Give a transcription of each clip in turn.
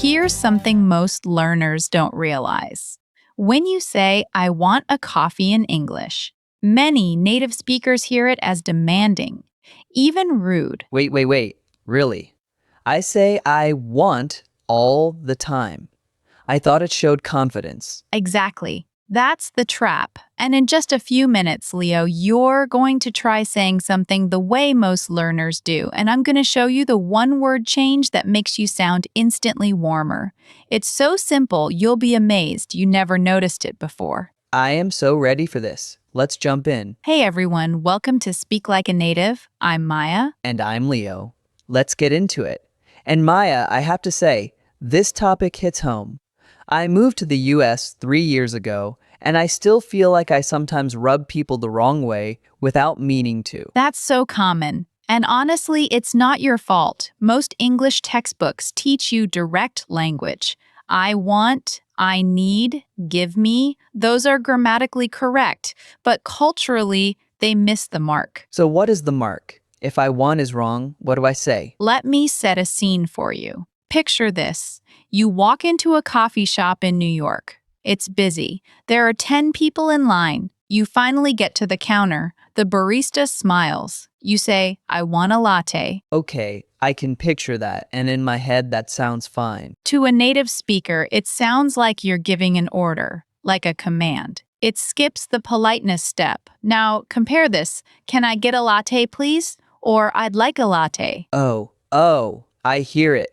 Here's something most learners don't realize. When you say, I want a coffee in English, many native speakers hear it as demanding, even rude. Wait. Really? I say I want all the time. I thought it showed confidence. Exactly. That's the trap. And in just a few minutes, Leo, you're going to try saying something the way most learners do. And I'm going to show you the one word change that makes you sound instantly warmer. It's so simple, you'll be amazed you never noticed it before. I am so ready for this. Let's jump in. Hey everyone, welcome to Speak Like a Native. I'm Maya. And I'm Leo. Let's get into it. And Maya, I have to say, this topic hits home. I moved to the US 3 years ago, and I still feel like I sometimes rub people the wrong way without meaning to. That's so common. And honestly, it's not your fault. Most English textbooks teach you direct language. I want, I need, give me. Those are grammatically correct, but culturally, they miss the mark. So what is the mark? If I want is wrong, what do I say? Let me set a scene for you. Picture this. You walk into a coffee shop in New York. It's busy. There are 10 people in line. You finally get to the counter. The barista smiles. You say, I want a latte. Okay, I can picture that, and in my head that sounds fine. To a native speaker, it sounds like you're giving an order, like a command. It skips the politeness step. Now, compare this. Can I get a latte, please? Or I'd like a latte. Oh, I hear it.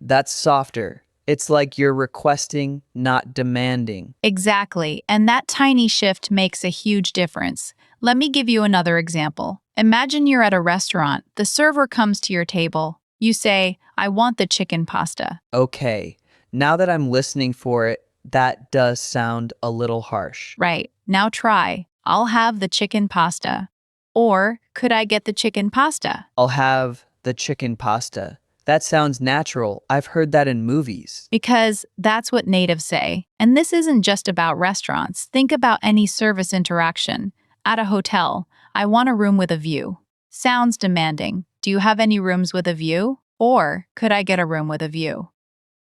That's softer. It's like you're requesting, not demanding. Exactly, and that tiny shift makes a huge difference. Let me give you another example. Imagine you're at a restaurant. The server comes to your table. You say, I want the chicken pasta. Okay, now that I'm listening for it, that does sound a little harsh. Right, now try. I'll have the chicken pasta. Or, could I get the chicken pasta? I'll have the chicken pasta. That sounds natural. I've heard that in movies. Because that's what natives say. And this isn't just about restaurants. Think about any service interaction. At a hotel, I want a room with a view. Sounds demanding. Do you have any rooms with a view? Or could I get a room with a view?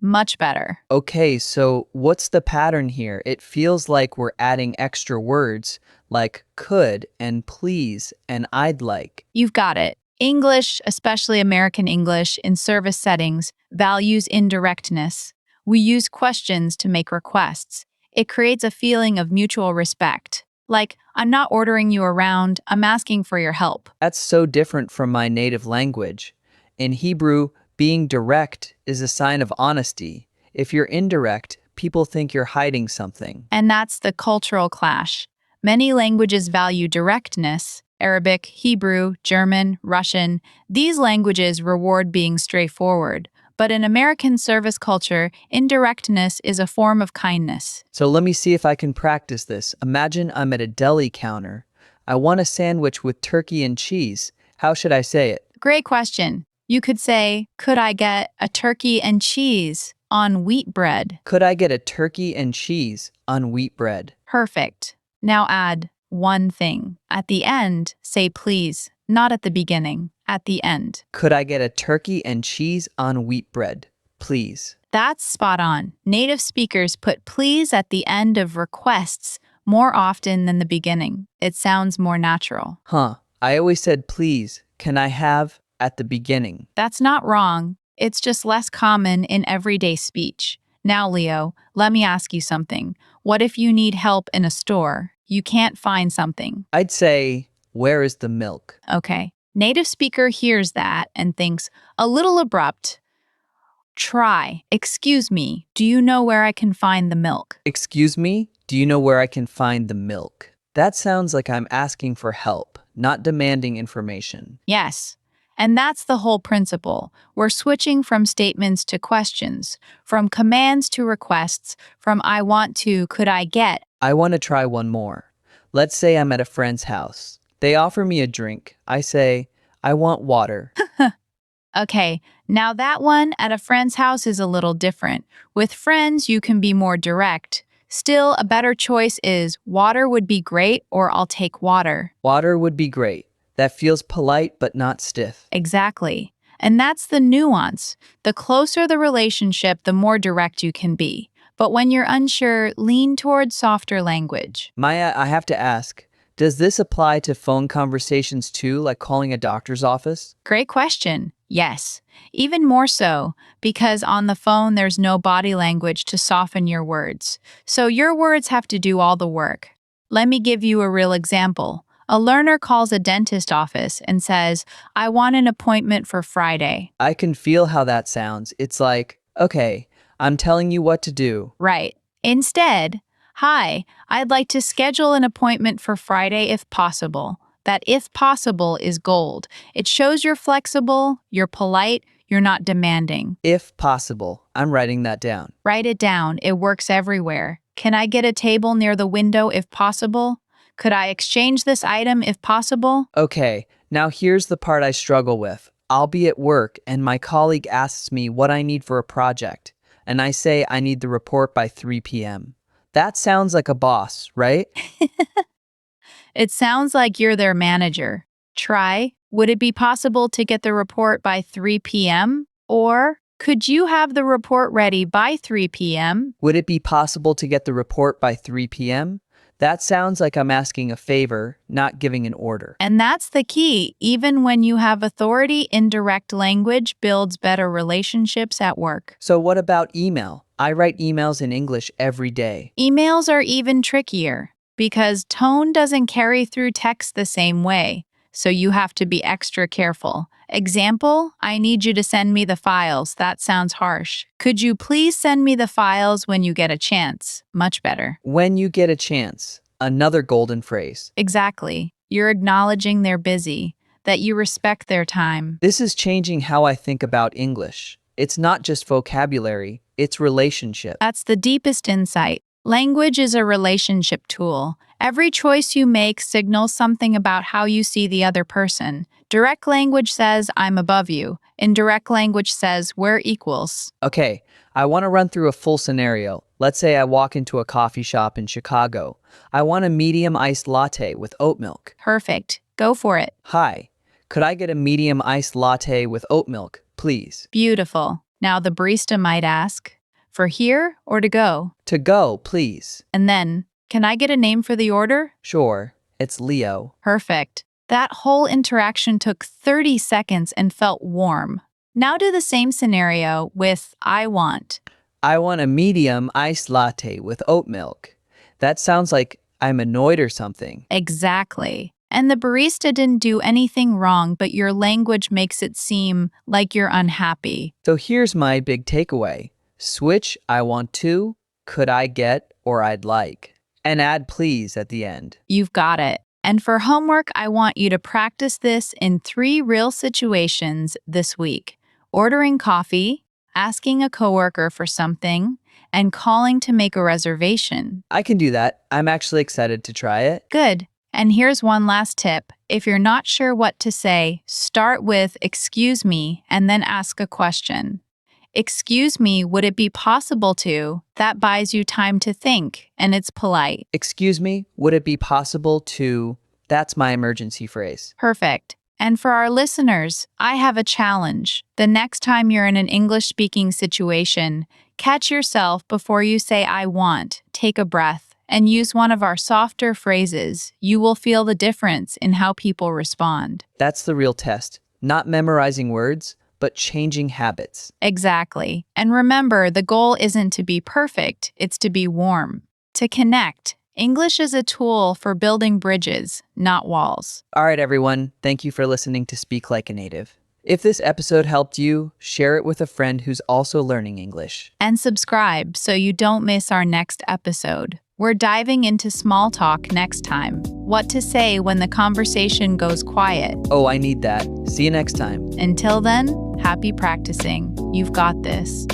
Much better. Okay, so what's the pattern here? It feels like we're adding extra words like could and please and I'd like. You've got it. English, especially American English, in service settings, values indirectness. We use questions to make requests. It creates a feeling of mutual respect. Like, I'm not ordering you around, I'm asking for your help. That's so different from my native language. In Hebrew, being direct is a sign of honesty. If you're indirect, people think you're hiding something. And that's the cultural clash. Many languages value directness. Arabic, Hebrew, German, Russian, these languages reward being straightforward. But in American service culture, indirectness is a form of kindness. So let me see if I can practice this. Imagine I'm at a deli counter. I want a sandwich with turkey and cheese. How should I say it? Great question. You could say, could I get a turkey and cheese on wheat bread? Could I get a turkey and cheese on wheat bread? Perfect. Now add one thing. At the end, say please, not at the beginning, at the end. Could I get a turkey and cheese on wheat bread, please? That's spot on. Native speakers put please at the end of requests more often than the beginning. It sounds more natural. Huh, I always said please, can I have at the beginning. That's not wrong. It's just less common in everyday speech. Now, Leo, let me ask you something. What if you need help in a store? You can't find something. I'd say, where is the milk? Okay. Native speaker hears that and thinks, a little abrupt. Try. Excuse me, do you know where I can find the milk? Excuse me, do you know where I can find the milk? That sounds like I'm asking for help, not demanding information. Yes. And that's the whole principle. We're switching from statements to questions, from commands to requests, from I want to, could I get. I want to try one more. Let's say I'm at a friend's house. They offer me a drink. I say, I want water. Okay, now that one at a friend's house is a little different. With friends, you can be more direct. Still, a better choice is water would be great or I'll take water. Water would be great. That feels polite but not stiff. Exactly. And that's the nuance. The closer the relationship, the more direct you can be. But when you're unsure, lean towards softer language. Maya, I have to ask, does this apply to phone conversations too, like calling a doctor's office? Great question. Yes, even more so, because on the phone there's no body language to soften your words. So your words have to do all the work. Let me give you a real example. A learner calls a dentist office and says, I want an appointment for Friday. I can feel how that sounds. It's like, okay, I'm telling you what to do. Right. Instead, hi, I'd like to schedule an appointment for Friday if possible. That if possible is gold. It shows you're flexible, you're polite, you're not demanding. If possible. I'm writing that down. Write it down. It works everywhere. Can I get a table near the window if possible? Could I exchange this item if possible? Okay, now here's the part I struggle with. I'll be at work and my colleague asks me what I need for a project, and I say I need the report by 3 p.m. That sounds like a boss, right? It sounds like you're their manager. Try, would it be possible to get the report by 3 p.m.? Or, could you have the report ready by 3 p.m.? Would it be possible to get the report by 3 p.m.? That sounds like I'm asking a favor, not giving an order. And that's the key. Even when you have authority, indirect language builds better relationships at work. So what about email? I write emails in English every day. Emails are even trickier because tone doesn't carry through text the same way, so you have to be extra careful. Example, I need you to send me the files. That sounds harsh. Could you please send me the files when you get a chance? Much better. When you get a chance. Another golden phrase. Exactly. You're acknowledging they're busy, that you respect their time. This is changing how I think about English. It's not just vocabulary, it's relationship. That's the deepest insight. Language is a relationship tool. Every choice you make signals something about how you see the other person. Direct language says, I'm above you. Indirect language says, we're equals. Okay, I want to run through a full scenario. Let's say I walk into a coffee shop in Chicago. I want a medium iced latte with oat milk. Perfect. Go for it. Hi, could I get a medium iced latte with oat milk, please? Beautiful. Now the barista might ask, for here or to go? To go, please. And then, can I get a name for the order? Sure, it's Leo. Perfect. That whole interaction took 30 seconds and felt warm. Now do the same scenario with I want. I want a medium iced latte with oat milk. That sounds like I'm annoyed or something. Exactly. And the barista didn't do anything wrong, but your language makes it seem like you're unhappy. So here's my big takeaway. Switch I want to, could I get, or I'd like. And add please at the end. You've got it. And for homework, I want you to practice this in 3 real situations this week. Ordering coffee, asking a coworker for something, and calling to make a reservation. I can do that. I'm actually excited to try it. Good. And here's one last tip. If you're not sure what to say, start with excuse me and then ask a question. Excuse me, would it be possible to? That buys you time to think, and it's polite. Excuse me, would it be possible to? That's my emergency phrase. Perfect. And for our listeners, I have a challenge. The next time you're in an English-speaking situation, catch yourself before you say I want. Take a breath and use one of our softer phrases. You will feel the difference in how people respond. That's the real test. Not memorizing words, but changing habits. Exactly. And remember, the goal isn't to be perfect, it's to be warm. To connect. English is a tool for building bridges, not walls. All right, everyone. Thank you for listening to Speak Like a Native. If this episode helped you, share it with a friend who's also learning English. And subscribe so you don't miss our next episode. We're diving into small talk next time. What to say when the conversation goes quiet. Oh, I need that. See you next time. Until then, happy practicing. You've got this.